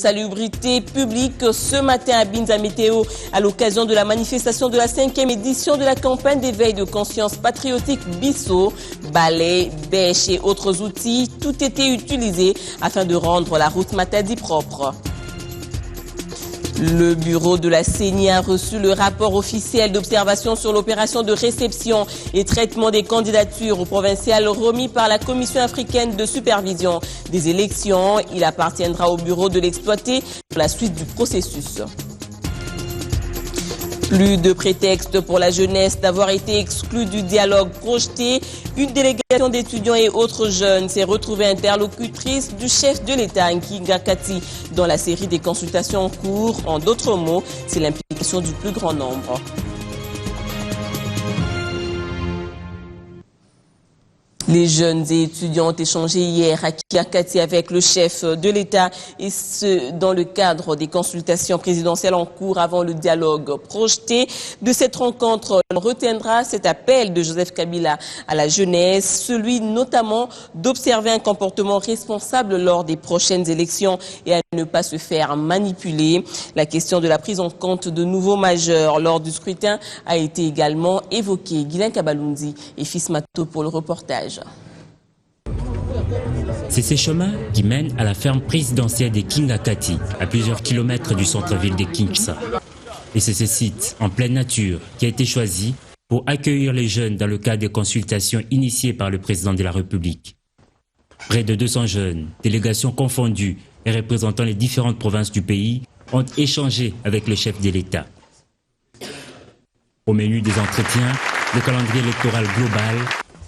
salubrité publique ce matin à Binza Météo à l'occasion de la manifestation de la 5e édition de la campagne d'éveil de conscience patriotique Bissau. Balais, bêches et autres outils, tout était utilisé afin de rendre la route Matadi propre. Le bureau de la CENI a reçu le rapport officiel d'observation sur l'opération de réception et traitement des candidatures aux provinciales remis par la Commission africaine de supervision des élections. Il appartiendra au bureau de l'exploiter pour la suite du processus. Plus de prétexte pour la jeunesse d'avoir été exclue du dialogue projeté. Une délégation d'étudiants et autres jeunes s'est retrouvée interlocutrice du chef de l'État, Nkinga Kati, dans la série des consultations en cours. En d'autres mots, c'est l'implication du plus grand nombre. Les jeunes et étudiants ont échangé hier à Kiakati avec le chef de l'État et ce, dans le cadre des consultations présidentielles en cours avant le dialogue projeté. De cette rencontre, on retiendra cet appel de Joseph Kabila à la jeunesse, celui notamment d'observer un comportement responsable lors des prochaines élections et à ne pas se faire manipuler. La question de la prise en compte de nouveaux majeurs lors du scrutin a été également évoquée. Guylain Kabalundi et Fils Mato pour le reportage. C'est ces chemins qui mènent à la ferme présidentielle des Kingakati, à plusieurs kilomètres du centre-ville de Kinshasa. Et c'est ce site, en pleine nature, qui a été choisi pour accueillir les jeunes dans le cadre des consultations initiées par le président de la République. Près de 200 jeunes, délégations confondues et représentant les différentes provinces du pays, ont échangé avec le chef de l'État. Au menu des entretiens, le calendrier électoral global,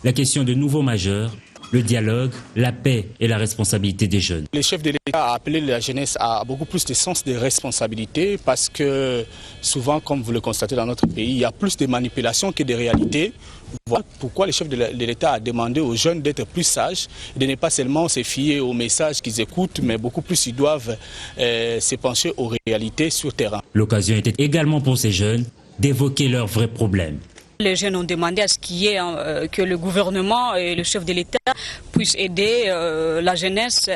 la question de nouveaux majeurs, le dialogue, la paix et la responsabilité des jeunes. Le chef de l'État a appelé la jeunesse à beaucoup plus de sens de responsabilité parce que souvent, comme vous le constatez dans notre pays, il y a plus de manipulation que de réalité. Voilà pourquoi le chef de l'État a demandé aux jeunes d'être plus sages, de ne pas seulement se fier aux messages qu'ils écoutent, mais beaucoup plus ils doivent se pencher aux réalités sur terrain. L'occasion était également pour ces jeunes d'évoquer leurs vrais problèmes. Les jeunes ont demandé à ce qu'il y ait que le gouvernement et le chef de l'État puissent aider la jeunesse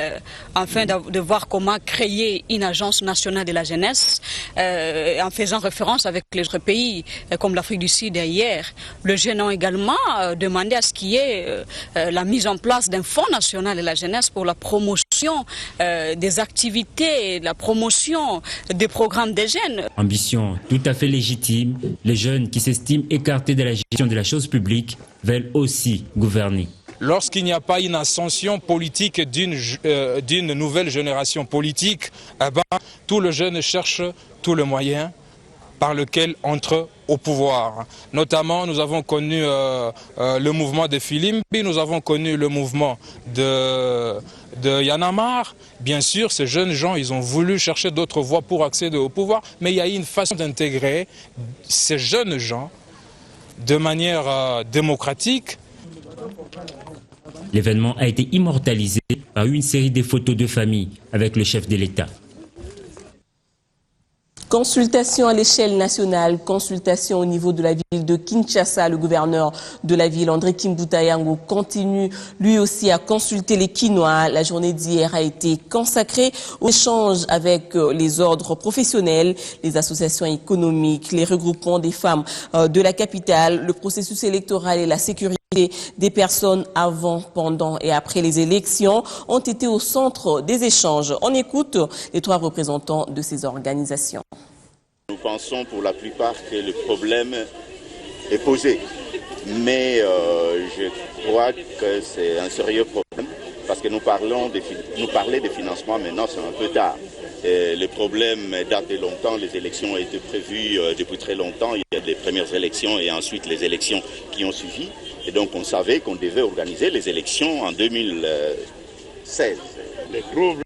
afin de voir comment créer une agence nationale de la jeunesse en faisant référence avec les autres pays comme l'Afrique du Sud hier. Les jeunes ont également demandé à ce qu'il y ait la mise en place d'un fonds national de la jeunesse pour la promotion des activités, la promotion des programmes des jeunes. Ambition tout à fait légitime, les jeunes qui s'estiment écartés de la gestion de la chose publique veulent aussi gouverner. Lorsqu'il n'y a pas une ascension politique d'une nouvelle génération politique, tous les jeunes cherchent tous les moyens par lesquels entrent au pouvoir. Notamment, nous avons connu le mouvement de Filimbi, nous avons connu le mouvement de Yanamar. Bien sûr, ces jeunes gens, ils ont voulu chercher d'autres voies pour accéder au pouvoir, mais il y a une façon d'intégrer ces jeunes gens de manière démocratique. L'événement a été immortalisé par une série de photos de famille avec le chef de l'État. Consultation à l'échelle nationale, consultation au niveau de la ville de Kinshasa. Le gouverneur de la ville, André Kimbuta Yango, continue lui aussi à consulter les Kinois. La journée d'hier a été consacrée aux échanges avec les ordres professionnels, les associations économiques, les regroupements des femmes de la capitale, le processus électoral et la sécurité des personnes avant, pendant et après les élections ont été au centre des échanges. On écoute les trois représentants de ces organisations. Nous pensons pour la plupart que le problème est posé, mais je crois que c'est un sérieux problème parce que nous parler de financement maintenant c'est un peu tard. Le problème date de longtemps, les élections ont été prévues depuis très longtemps, il y a les premières élections et ensuite les élections qui ont suivi. Et donc on savait qu'on devait organiser les élections en 2016. Les troubles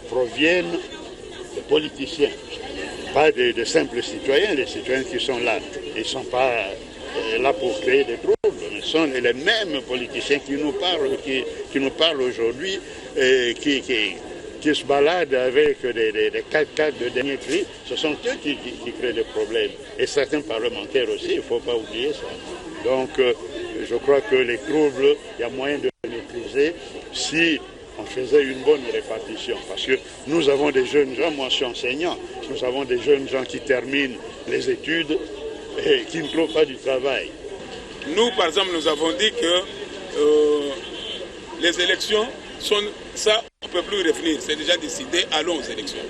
proviennent des politiciens, pas de simples citoyens. Les citoyens qui sont là, ils ne sont pas là pour créer des troubles. Ce sont les mêmes politiciens qui nous parlent aujourd'hui, qui se baladent avec des 4x4 de dernier cri. Ce sont eux qui créent des problèmes. Et certains parlementaires aussi, il ne faut pas oublier ça. Donc je crois que les troubles, il y a moyen de les maîtriser si on faisait une bonne répartition. Parce que nous avons des jeunes gens, moi je suis enseignant, nous avons des jeunes gens qui terminent les études et qui ne trouvent pas du travail. Nous, par exemple, nous avons dit que les élections sont... Ça, on ne peut plus revenir, c'est déjà décidé, allons aux élections.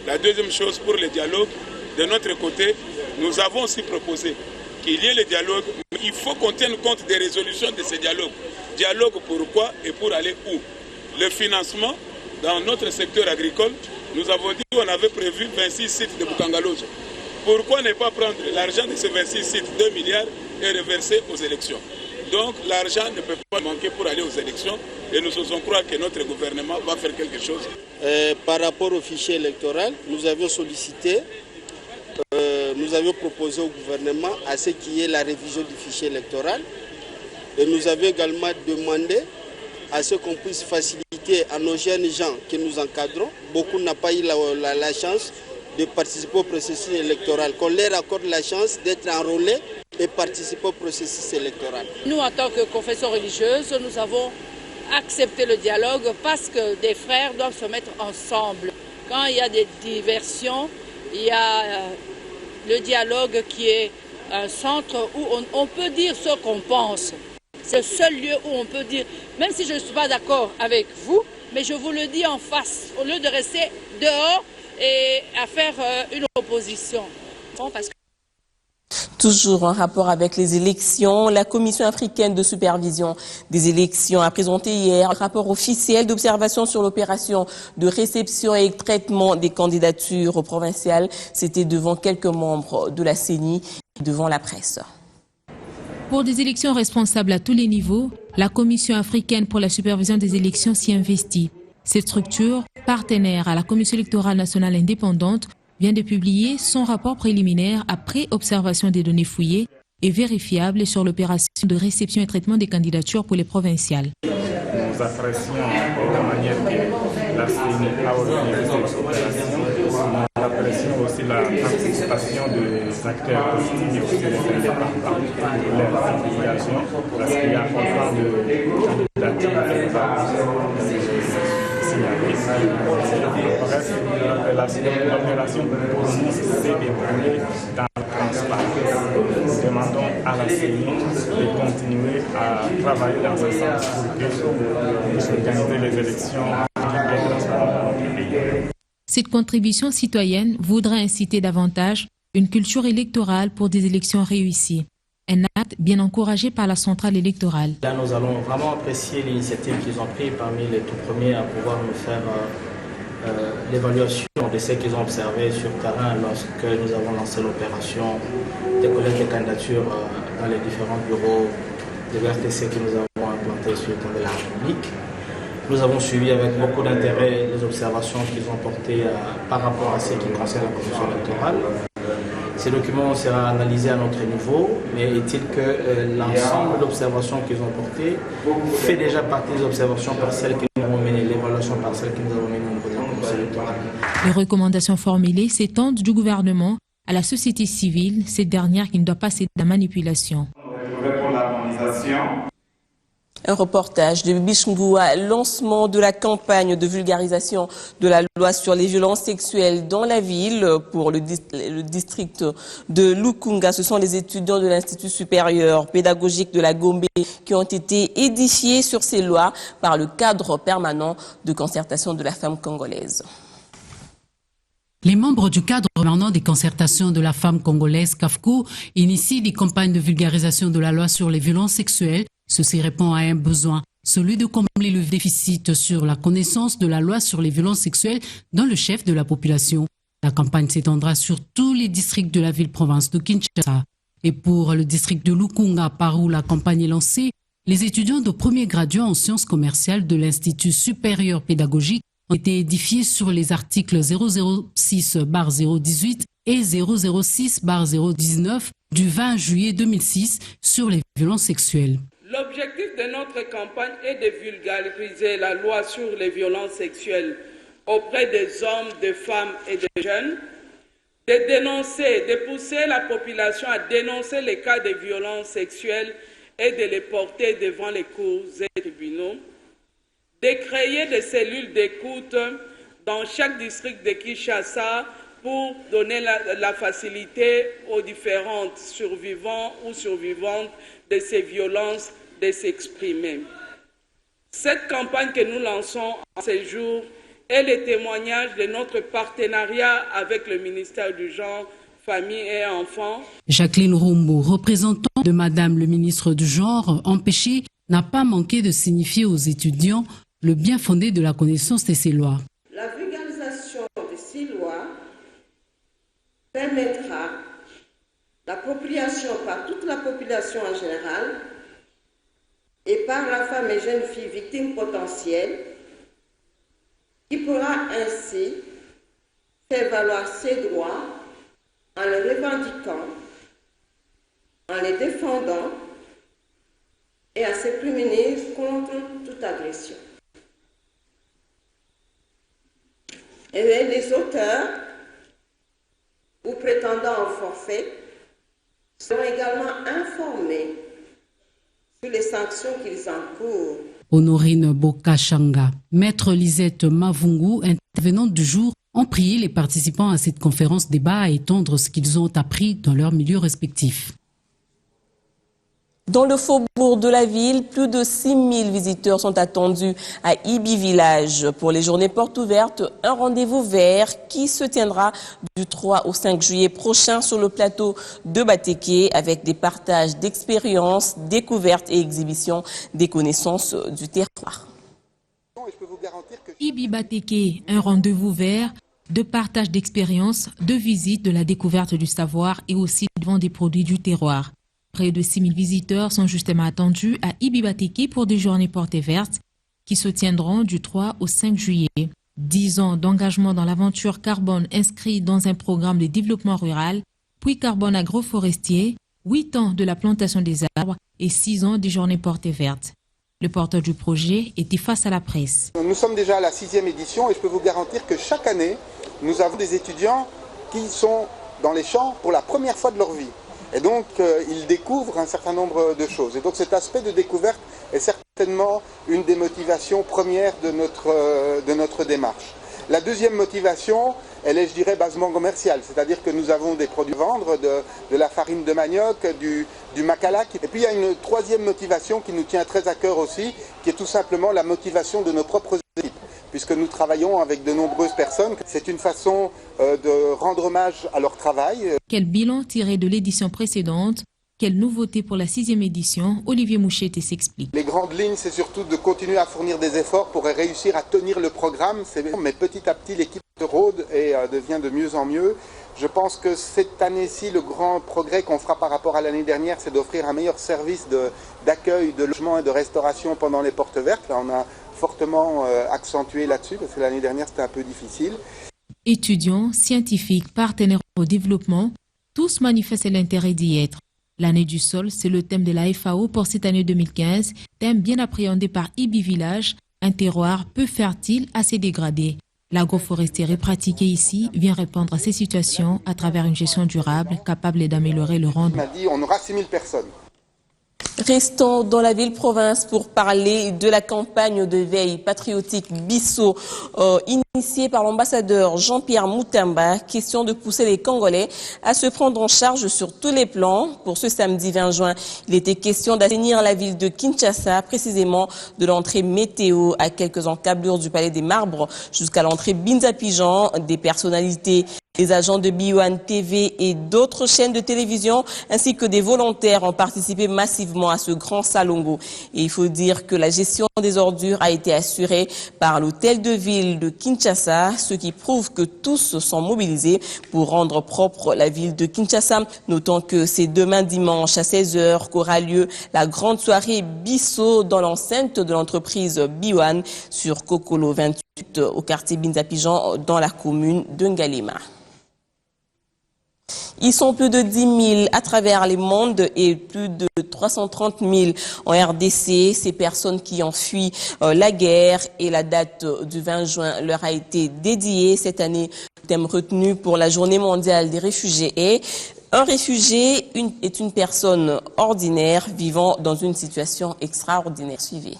La deuxième chose, pour le dialogue, de notre côté, nous avons aussi proposé qu'il y ait le dialogue, mais il faut qu'on tienne compte des résolutions de ces dialogues. Dialogue pourquoi et pour aller où? Le financement, dans notre secteur agricole, nous avons dit qu'on avait prévu 26 sites de Bukangalozo. Pourquoi ne pas prendre l'argent de ces 26 sites, 2 milliards, et reverser aux élections? Donc l'argent ne peut pas manquer pour aller aux élections et nous osons croire que notre gouvernement va faire quelque chose. Par rapport au fichier électoral, nous avions sollicité, nous avions proposé au gouvernement à ce qu'il y ait la révision du fichier électoral et nous avions également demandé à ce qu'on puisse faciliter à nos jeunes gens que nous encadrons. Beaucoup n'ont pas eu la chance de participer au processus électoral, qu'on leur accorde la chance d'être enrôlés et participer au processus électoral. Nous, en tant que confession religieuse, nous avons accepté le dialogue parce que des frères doivent se mettre ensemble. Quand il y a des diversions, il y a le dialogue qui est un centre où on peut dire ce qu'on pense. C'est le seul lieu où on peut dire, même si je ne suis pas d'accord avec vous, mais je vous le dis en face, au lieu de rester dehors et à faire une opposition. Parce que... Toujours en rapport avec les élections, la Commission africaine de supervision des élections a présenté hier un rapport officiel d'observation sur l'opération de réception et traitement des candidatures provinciales. C'était devant quelques membres de la CENI et devant la presse. Pour des élections responsables à tous les niveaux, la Commission africaine pour la supervision des élections s'y investit. Cette structure, partenaire à la Commission électorale nationale indépendante, vient de publier son rapport préliminaire après observation des données fouillées et vérifiables sur l'opération de réception et traitement des candidatures pour les provinciales. Nous apprécions la manière que la CENI a organisé cette opération. Nous apprécions aussi la participation des acteurs politiques et aussi des indépendants pour leur implication, parce qu'il y a autant de candidatures bref, l'opération pour nous s'est déroulée dans la transparence. Nous demandons à la CENI de continuer à travailler dans ce sens pour organiser les élections et transparentes dans notre pays. Cette contribution citoyenne voudra inciter davantage une culture électorale pour des élections réussies. Un acte bien encouragé par la centrale électorale. Là, nous allons vraiment apprécier l'initiative qu'ils ont prise parmi les tout premiers à pouvoir nous faire l'évaluation de ce qu'ils ont observé sur terrain lorsque nous avons lancé l'opération de collecte de candidatures dans les différents bureaux de l'RTC que nous avons implantés sur le temps de la République. Nous avons suivi avec beaucoup d'intérêt les observations qu'ils ont portées par rapport à ce qui concerne la commission électorale. Ces documents seront analysés à notre niveau, mais est-il que l'ensemble d'observations qu'ils ont portées fait déjà partie des observations partielles que nous avons menées, l'évaluation partielle que nous avons menée au niveau de la commission électorale. Les recommandations formulées s'étendent du gouvernement à la société civile, cette dernière qui ne doit pas céder à la manipulation. Un reportage de Bishngua, lancement de la campagne de vulgarisation de la loi sur les violences sexuelles dans la ville pour le district de Lukunga. Ce sont les étudiants de l'Institut supérieur pédagogique de la Gombe qui ont été édifiés sur ces lois par le cadre permanent de concertation de la femme congolaise. Les membres du cadre permanent des concertations de la femme congolaise, CAFCO, initient des campagnes de vulgarisation de la loi sur les violences sexuelles. Ceci répond à un besoin, celui de combler le déficit sur la connaissance de la loi sur les violences sexuelles dans le chef de la population. La campagne s'étendra sur tous les districts de la ville-province de Kinshasa. Et pour le district de Lukunga, par où la campagne est lancée, les étudiants de premier graduat en sciences commerciales de l'Institut supérieur pédagogique ont été édifiés sur les articles 006/018 et 006/019 du 20 juillet 2006 sur les violences sexuelles. L'objectif de notre campagne est de vulgariser la loi sur les violences sexuelles auprès des hommes, des femmes et des jeunes, de dénoncer, de pousser la population à dénoncer les cas de violences sexuelles et de les porter devant les cours et tribunaux, de créer des cellules d'écoute dans chaque district de Kinshasa pour donner la facilité aux différentes survivants ou survivantes de ces violences de s'exprimer. Cette campagne que nous lançons en ces jours est le témoignage de notre partenariat avec le ministère du Genre, Famille et Enfants. Jacqueline Rombo, représentant de Madame le ministre du Genre, empêchée, n'a pas manqué de signifier aux étudiants le bien fondé de la connaissance de ces lois. La vulgarisation de ces lois permettra l'appropriation par toute la population en général et par la femme et jeune fille victime potentielle qui pourra ainsi faire valoir ses droits en les revendiquant, en les défendant et à se prémunir contre toute agression. Et les auteurs ou prétendants au forfait seront également informés sur les sanctions qu'ils encourent. Honorine Bokachanga, Maître Lisette Mavungu, intervenante du jour, ont prié les participants à cette conférence débat à étendre ce qu'ils ont appris dans leurs milieux respectifs. Dans le faubourg de la ville, plus de 6 000 visiteurs sont attendus à Ibi Village pour les journées portes ouvertes, un rendez-vous vert qui se tiendra du 3 au 5 juillet prochain sur le plateau de Batéké avec des partages d'expériences, découvertes et exhibitions des connaissances du terroir. Ibi Batéké, un rendez-vous vert de partage d'expériences, de visite, de la découverte du savoir et aussi devant des produits du terroir. Près de 6 000 visiteurs sont justement attendus à Ibi Batéké pour des journées portes vertes qui se tiendront du 3 au 5 juillet. 10 ans d'engagement dans l'aventure carbone inscrit dans un programme de développement rural, puis carbone agroforestier, 8 ans de la plantation des arbres et 6 ans des journées portes vertes. Le porteur du projet était face à la presse. Nous sommes déjà à la 6e édition et je peux vous garantir que chaque année, nous avons des étudiants qui sont dans les champs pour la première fois de leur vie. Et donc, ils découvrent un certain nombre de choses. Et donc, cet aspect de découverte est certainement une des motivations premières de notre démarche. La deuxième motivation, elle est, je dirais, basement commerciale. C'est-à-dire que nous avons des produits à vendre, de la farine de manioc, du macalac. Et puis, il y a une troisième motivation qui nous tient très à cœur aussi, qui est tout simplement la motivation de nos propres équipes. Puisque nous travaillons avec de nombreuses personnes. C'est une façon de rendre hommage à leur travail. Quel bilan tiré de l'édition précédente? Quelle nouveauté pour la 6e édition? Olivier Mouchete s'explique. Les grandes lignes, c'est surtout de continuer à fournir des efforts pour réussir à tenir le programme. Mais petit à petit, l'équipe se rôde et devient de mieux en mieux. Je pense que cette année-ci, le grand progrès qu'on fera par rapport à l'année dernière, c'est d'offrir un meilleur service d'accueil, de logement et de restauration pendant les portes vertes. Là, on a fortement accentué là-dessus parce que l'année dernière, c'était un peu difficile. Étudiants, scientifiques, partenaires au développement, tous manifestent l'intérêt d'y être. L'année du sol, c'est le thème de la FAO pour cette année 2015, thème bien appréhendé par Ibi Village, un terroir peu fertile, assez dégradé. L'agroforesterie pratiquée ici vient répondre à ces situations à travers une gestion durable capable d'améliorer le rendement. On m'a dit on aura 6 000 personnes. Restons dans la ville-province pour parler de la campagne de veille patriotique Bisso initiée par l'ambassadeur Jean-Pierre Moutamba. Question de pousser les Congolais à se prendre en charge sur tous les plans. Pour ce samedi 20 juin, il était question d'assainir la ville de Kinshasa, précisément de l'entrée météo à quelques encablures du Palais des Marbres jusqu'à l'entrée Binza-Pigeon. Des personnalités, des agents de BioAne TV et d'autres chaînes de télévision, ainsi que des volontaires ont participé massivement à ce grand salongo. Et il faut dire que la gestion des ordures a été assurée par l'hôtel de ville de Kinshasa, ce qui prouve que tous se sont mobilisés pour rendre propre la ville de Kinshasa. Notons que c'est demain dimanche à 16h qu'aura lieu la grande soirée Bisso dans l'enceinte de l'entreprise BioAne sur Kokolo 28 au quartier Binza-Pigeon dans la commune de Ngalema. Ils sont plus de 10 000 à travers les mondes et plus de 330 000 en RDC. Ces personnes qui ont fui la guerre et la date du 20 juin leur a été dédiée cette année. Le thème retenu pour la journée mondiale des réfugiés est un réfugié est une personne ordinaire vivant dans une situation extraordinaire. Suivez.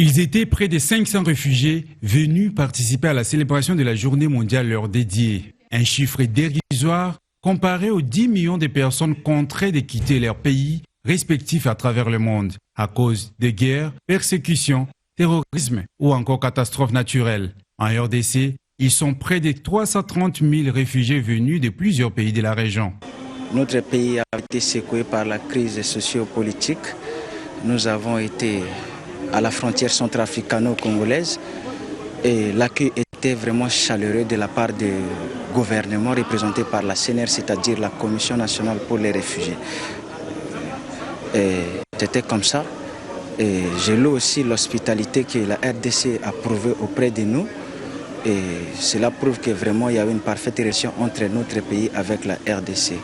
Ils étaient près de 500 réfugiés venus participer à la célébration de la journée mondiale leur dédiée. Un chiffre dérisoire comparé aux 10 millions de personnes contraintes de quitter leur pays respectifs à travers le monde à cause de guerres, persécutions, terrorisme ou encore catastrophes naturelles. En RDC, ils sont près de 330 000 réfugiés venus de plusieurs pays de la région. Notre pays a été secoué par la crise socio-politique. Nous avons été à la frontière centrafricano-congolaise et l'accueil était vraiment chaleureux de la part du gouvernement représenté par la CNR, c'est-à-dire la Commission nationale pour les réfugiés. C'était comme ça. Et je loue aussi l'hospitalité que la RDC a prouvée auprès de nous. Et cela prouve que vraiment il y a une parfaite relation entre notre pays avec la RDC.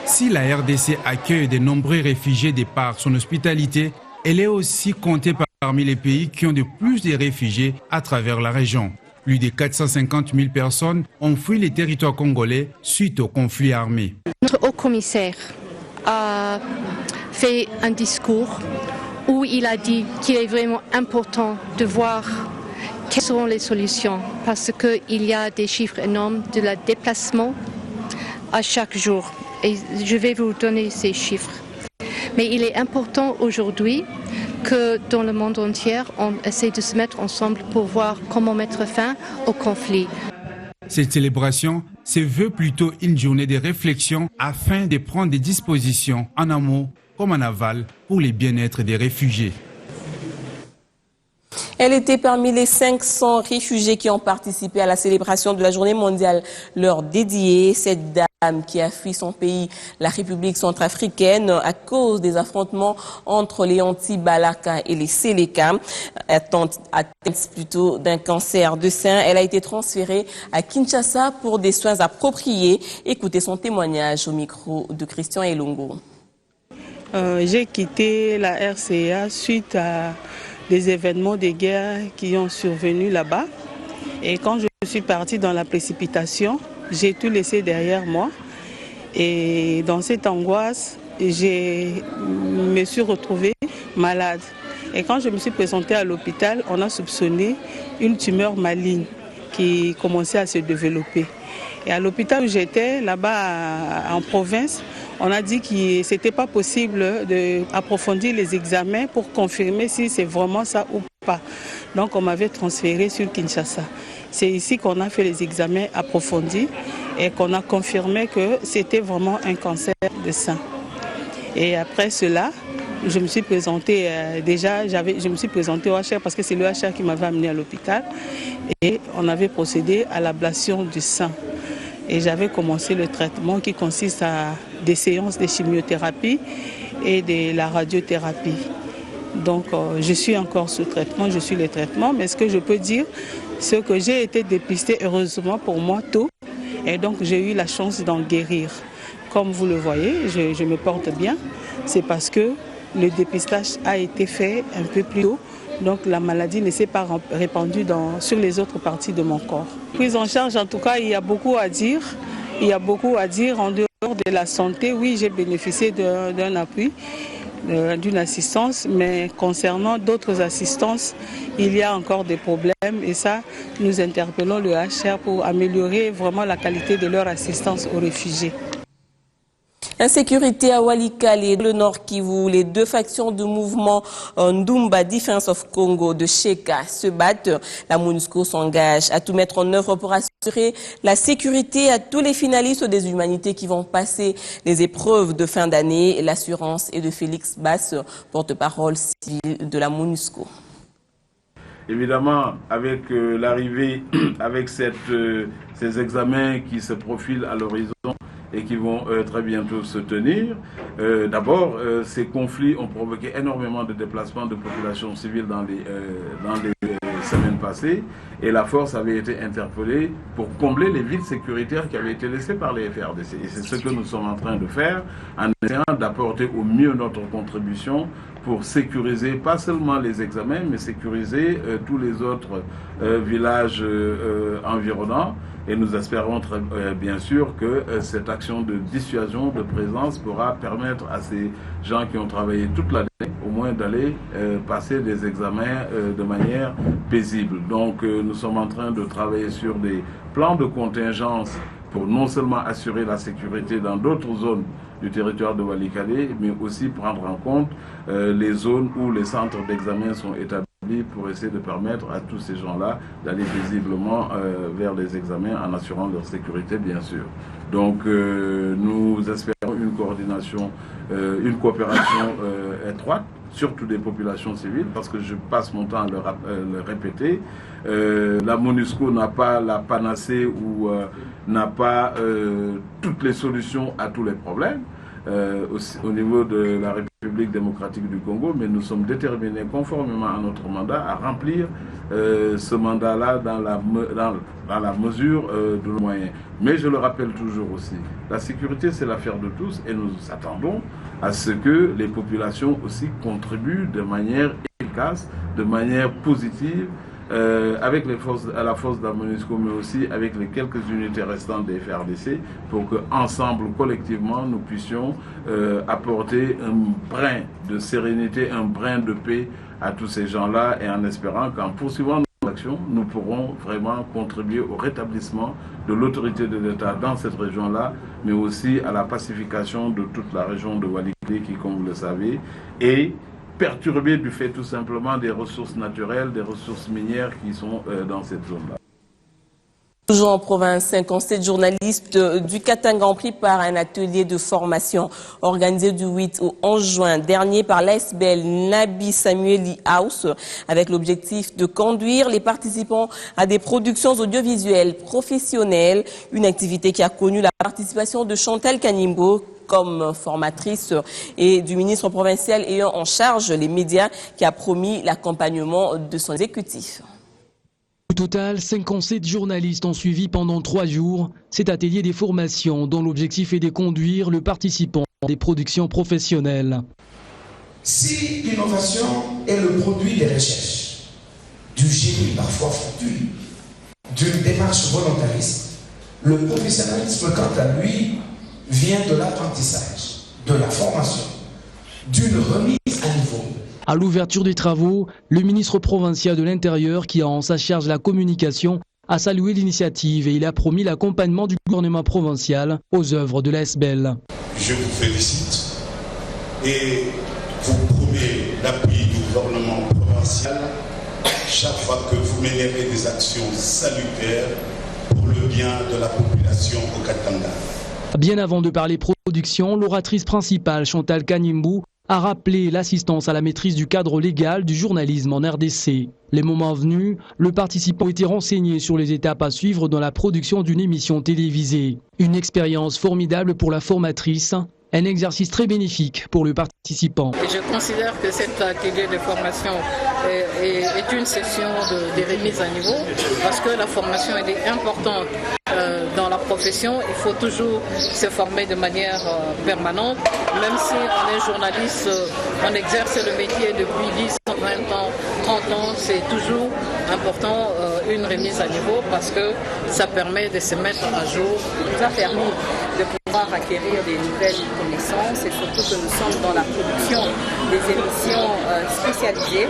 Si la RDC accueille de nombreux réfugiés de par son hospitalité, elle est aussi comptée parmi les pays qui ont de plus de réfugiés à travers la région. Plus de 450 000 personnes ont fui les territoires congolais suite au conflit armé. Notre haut-commissaire a fait un discours où il a dit qu'il est vraiment important de voir quelles seront les solutions parce qu'il y a des chiffres énormes de la déplacement à chaque jour. Et je vais vous donner ces chiffres. Mais il est important aujourd'hui que dans le monde entier, on essaie de se mettre ensemble pour voir comment mettre fin au conflit. Cette célébration se veut plutôt une journée de réflexion afin de prendre des dispositions en amont comme en aval pour le bien-être des réfugiés. Elle était parmi les 500 réfugiés qui ont participé à la célébration de la journée mondiale leur dédiée. Cette dame qui a fui son pays, la République centrafricaine, à cause des affrontements entre les anti-Balaka et les Séléka, atteinte plutôt d'un cancer de sein. Elle a été transférée à Kinshasa pour des soins appropriés. Écoutez son témoignage au micro de Christian Elongo. J'ai quitté la RCA suite à des événements de guerre qui ont survenu là-bas. Et quand je suis partie dans la précipitation, j'ai tout laissé derrière moi. Et dans cette angoisse, je me suis retrouvée malade. Et quand je me suis présentée à l'hôpital, on a soupçonné une tumeur maligne qui commençait à se développer. Et à l'hôpital où j'étais, là-bas en province, on a dit que ce n'était pas possible d'approfondir les examens pour confirmer si c'est vraiment ça ou pas. Donc on m'avait transféré sur Kinshasa. C'est ici qu'on a fait les examens approfondis et qu'on a confirmé que c'était vraiment un cancer de sein. Et après cela, je me suis présentée je me suis présentée au HR parce que c'est le HR qui m'avait amené à l'hôpital et on avait procédé à l'ablation du sein. Et j'avais commencé le traitement qui consiste à des séances de chimiothérapie et de la radiothérapie. Donc je suis encore sous traitement, je suis le traitement, mais ce que je peux dire, c'est que j'ai été dépistée heureusement pour moi tôt et donc j'ai eu la chance d'en guérir. Comme vous le voyez, je me porte bien, c'est parce que le dépistage a été fait un peu plus tôt. Donc la maladie ne s'est pas répandue sur les autres parties de mon corps. Prise en charge, en tout cas, il y a beaucoup à dire. Il y a beaucoup à dire en dehors de la santé. Oui, j'ai bénéficié d'un appui, d'une assistance, mais concernant d'autres assistances, il y a encore des problèmes et ça, nous interpellons le HR pour améliorer vraiment la qualité de leur assistance aux réfugiés. Insécurité à Walikale et le Nord Kivu, les deux factions du mouvement Ndumba Defense of Congo de Sheka se battent. La MONUSCO s'engage à tout mettre en œuvre pour assurer la sécurité à tous les finalistes des humanités qui vont passer les épreuves de fin d'année. L'assurance est de Félix Basse, porte-parole civil de la MONUSCO. Évidemment, avec l'arrivée, avec ces examens qui se profilent à l'horizon, et qui vont très bientôt se tenir. D'abord, ces conflits ont provoqué énormément de déplacements de populations civiles dans les semaines passées et la force avait été interpellée pour combler les vides sécuritaires qui avaient été laissés par les FARDC. Et c'est ce que nous sommes en train de faire en essayant d'apporter au mieux notre contribution pour sécuriser pas seulement les examens, mais sécuriser tous les autres villages environnants Et nous espérons bien sûr que cette action de dissuasion, de présence pourra permettre à ces gens qui ont travaillé toute l'année au moins d'aller passer des examens de manière paisible. Donc nous sommes en train de travailler sur des plans de contingence pour non seulement assurer la sécurité dans d'autres zones du territoire de Walikale, mais aussi prendre en compte les zones où les centres d'examen sont établis pour essayer de permettre à tous ces gens-là d'aller paisiblement vers les examens en assurant leur sécurité, bien sûr. Donc nous espérons une coordination, une coopération étroite, surtout des populations civiles, parce que je passe mon temps à le répéter. La MONUSCO n'a pas la panacée ou n'a pas toutes les solutions à tous les problèmes au niveau de la République démocratique du Congo, mais nous sommes déterminés, conformément à notre mandat, à remplir ce mandat-là dans la mesure de nos moyens. Mais je le rappelle toujours aussi, la sécurité c'est l'affaire de tous et nous attendons à ce que les populations aussi contribuent de manière efficace, de manière positive, avec la force de la MONUSCO, mais aussi avec les quelques unités restantes des FARDC, pour qu'ensemble, collectivement, nous puissions apporter un brin de sérénité, un brin de paix à tous ces gens-là, et en espérant qu'en poursuivant nos actions, nous pourrons vraiment contribuer au rétablissement de l'autorité de l'État dans cette région-là, mais aussi à la pacification de toute la région de Walikale qui, comme vous le savez, est perturbé du fait tout simplement des ressources naturelles, des ressources minières qui sont dans cette zone-là. Toujours en province, 57 journalistes du Katanga ont pris part à un atelier de formation organisé du 8 au 11 juin dernier par l'ASBL Nabi Samueli House, avec l'objectif de conduire les participants à des productions audiovisuelles professionnelles, une activité qui a connu la participation de Chantal Kanimbo comme formatrice et du ministre provincial ayant en charge les médias qui a promis l'accompagnement de son exécutif. Au total, 57 journalistes ont suivi pendant 3 jours cet atelier des formations dont l'objectif est de conduire le participant à des productions professionnelles. Si l'innovation est le produit des recherches, du génie parfois fortuit, d'une démarche volontariste, le professionnalisme quant à lui vient de l'apprentissage, de la formation, d'une remise à niveau. À l'ouverture des travaux, le ministre provincial de l'Intérieur, qui a en sa charge la communication, a salué l'initiative et il a promis l'accompagnement du gouvernement provincial aux œuvres de l'ASBL. Je vous félicite et vous promets l'appui du gouvernement provincial chaque fois que vous mènerez des actions salutaires pour le bien de la population au Katanga. Bien avant de parler production, l'oratrice principale Chantal Kanimbo a rappelé l'assistance à la maîtrise du cadre légal du journalisme en RDC. Les moments venus, le participant a été renseigné sur les étapes à suivre dans la production d'une émission télévisée. Une expérience formidable pour la formatrice, un exercice très bénéfique pour le participant. Et je considère que cet atelier de formation est une session de remise à niveau parce que la formation elle est importante dans la profession. Il faut toujours se former de manière permanente. Même si on est journaliste, on exerce le métier depuis 10, 20 ans, 30 ans, c'est toujours important une remise à niveau parce que ça permet de se mettre à jour. Ça nous a permis de pouvoir acquérir des nouvelles connaissances et surtout que nous sommes dans la production des émissions spécialisées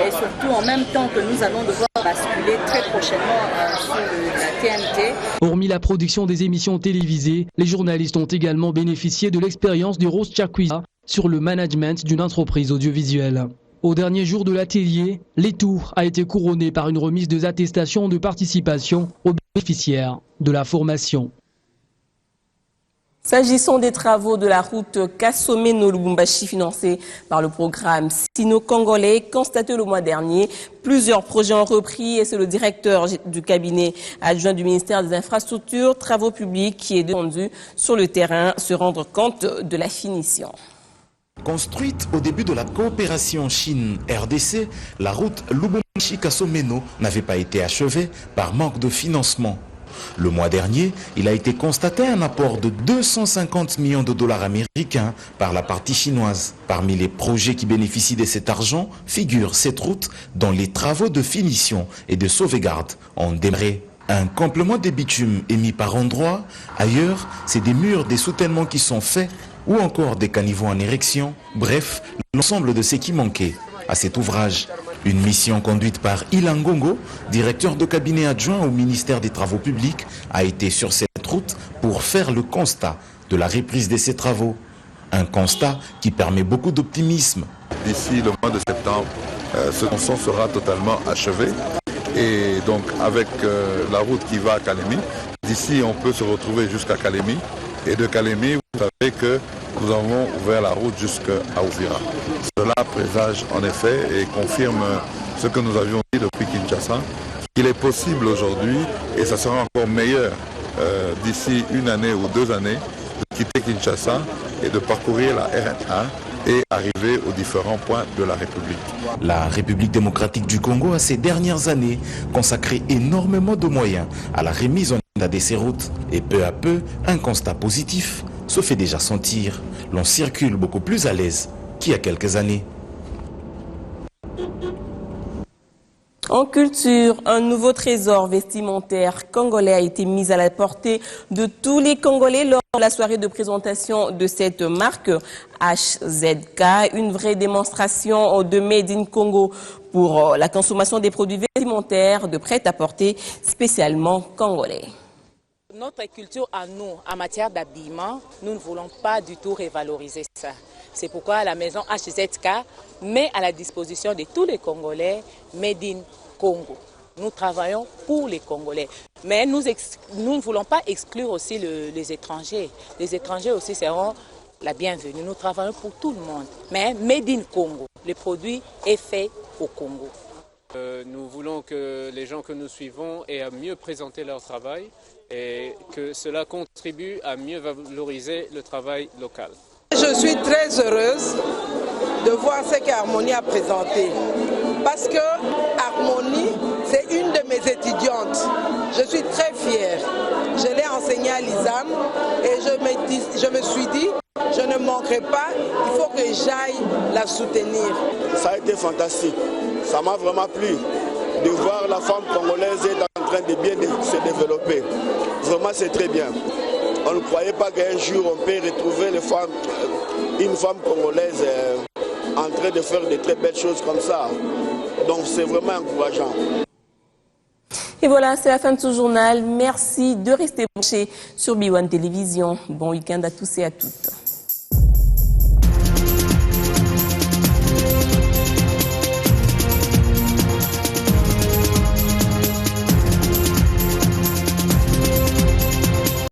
et surtout en même temps que nous allons devoir basculer très prochainement sur la TNT. Hormis la production des émissions télévisées, les journalistes ont également bénéficié de l'expérience de Rose Chakwiza sur le management d'une entreprise audiovisuelle. Au dernier jour de l'atelier, l'étour a été couronné par une remise des attestations de participation aux bénéficiaires de la formation. S'agissant des travaux de la route Kasomeno-Lubumbashi financée par le programme sino-congolais, constaté le mois dernier, plusieurs projets ont repris et c'est le directeur du cabinet adjoint du ministère des Infrastructures, Travaux publics qui est descendu sur le terrain se rendre compte de la finition. Construite au début de la coopération Chine-RDC, la route Lubumbashi-Kasomeno n'avait pas été achevée par manque de financement. Le mois dernier, il a été constaté un apport de 250 millions de dollars américains par la partie chinoise. Parmi les projets qui bénéficient de cet argent figure cette route dont les travaux de finition et de sauvegarde ont démarré. Un complément des bitumes est mis par endroits. Ailleurs, c'est des murs, des soutènements qui sont faits ou encore des caniveaux en érection. Bref, l'ensemble de ce qui manquait à cet ouvrage. Une mission conduite par Ilan Ngongo, directeur de cabinet adjoint au ministère des Travaux publics, a été sur cette route pour faire le constat de la reprise de ces travaux. Un constat qui permet beaucoup d'optimisme. D'ici le mois de septembre, ce tronçon sera totalement achevé. Et donc avec la route qui va à Kalemi, d'ici on peut se retrouver jusqu'à Kalemi. Et de Kalemi, vous savez que nous avons ouvert la route jusqu'à Uvira. Cela présage en effet et confirme ce que nous avions dit depuis Kinshasa, qu'il est possible aujourd'hui, et ça sera encore meilleur d'ici une année ou 2 années, de quitter Kinshasa et de parcourir la RN1 et arriver aux différents points de la République. La République démocratique du Congo a ces dernières années consacré énormément de moyens à la remise en état de ces routes. Et peu à peu, un constat positif se fait déjà sentir. L'on circule beaucoup plus à l'aise qu'il y a quelques années. En culture, un nouveau trésor vestimentaire congolais a été mis à la portée de tous les Congolais lors de la soirée de présentation de cette marque HZK, une vraie démonstration de Made in Congo pour la consommation des produits vestimentaires de prêt-à-porter spécialement congolais. Notre culture à nous, en matière d'habillement, nous ne voulons pas du tout revaloriser ça. C'est pourquoi la maison HZK met à la disposition de tous les Congolais Made in Congo. Nous travaillons pour les Congolais. Mais nous ne voulons pas exclure aussi les étrangers. Les étrangers aussi seront la bienvenue. Nous travaillons pour tout le monde. Mais Made in Congo, le produit est fait au Congo. Nous voulons que les gens que nous suivons aient à mieux présenter leur travail et que cela contribue à mieux valoriser le travail local. Je suis très heureuse de voir ce qu'Harmonie a présenté. Parce que Harmonie, c'est une de mes étudiantes. Je suis très fière. Je l'ai enseignée à l'ISAM et je me suis dit, je ne manquerai pas, il faut que j'aille la soutenir. Ça a été fantastique. Ça m'a vraiment plu de voir la femme congolaise en train de bien se développer. Vraiment, c'est très bien. On ne croyait pas qu'un jour on peut retrouver une femme congolaise en train de faire de très belles choses comme ça. Donc c'est vraiment encourageant. Et voilà, c'est la fin de ce journal. Merci de rester branchés sur B1 Télévision. Bon week-end à tous et à toutes.